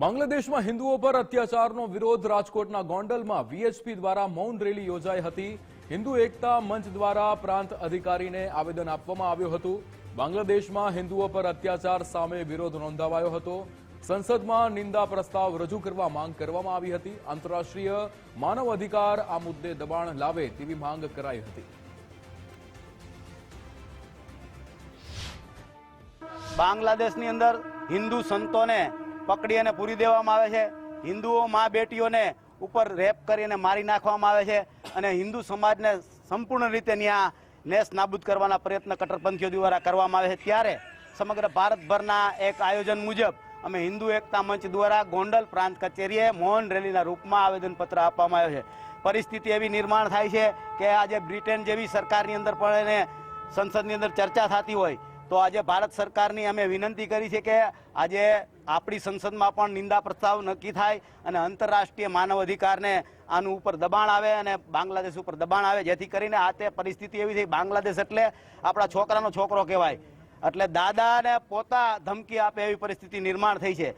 બાંગ્લાદેશમાં હિન્દુઓ પર અત્યાચારનો વિરોધ રાજકોટના ગોંડલમાં વીએચપી દ્વારા મૌન રેલી યોજાઈ હતી। હિન્દુ એકતા મંચ દ્વારા પ્રાંત અધિકારીને આવેદન આપવામાં આવ્યું હતું। બાંગ્લાદેશમાં હિન્દુઓ પર અત્યાચાર સામે વિરોધ નોંધાવાયો હતો। સંસદમાં નિંદા પ્રસ્તાવ રજૂ કરવા માંગ કરવામાં આવી હતી। આંતરરાષ્ટ્રીય માનવ અધિકાર આ મુદ્દે દબાણ લાવે તેવી માંગ કરાઈ હતી। બાંગ્લાદેશની અંદર હિન્દુ સંતોને પકડી અને પૂરી દેવામાં આવે છે। હિન્દુઓ મા બેટીઓને ઉપર રેપ કરીને મારી નાખવામાં આવે છે અને હિન્દુ સમાજને સંપૂર્ણ રીતે ત્યાં નેસ નાબૂદ કરવાના પ્રયત્ન કટ્ટરપંથીઓ દ્વારા કરવામાં આવે છે। ત્યારે સમગ્ર ભારતભરના એક આયોજન મુજબ અમે હિન્દુ એકતા મંચ દ્વારા ગોંડલ પ્રાંત કચેરીએ મૌન રેલીના રૂપમાં આવેદનપત્ર આપવામાં આવ્યું છે। પરિસ્થિતિ એવી નિર્માણ થાય છે કે આજે બ્રિટન જેવી સરકારની અંદર પણ એને સંસદની અંદર ચર્ચા થતી હોય તો આજે ભારત સરકારની અમે વિનંતી કરી છે કે આજે આપણી સંસદમાં પણ નિંદા પ્રસ્તાવ નક્કી થાય અને આંતરરાષ્ટ્રીય માનવ અધિકારને આનું ઉપર દબાણ આવે અને બાંગ્લાદેશ ઉપર દબાણ આવે, જેથી કરીને આ તે પરિસ્થિતિ એવી થઈ। બાંગ્લાદેશ એટલે આપણા છોકરાનો છોકરો કહેવાય, એટલે દાદાને પોતા ધમકી આપે એવી પરિસ્થિતિ નિર્માણ થઈ છે।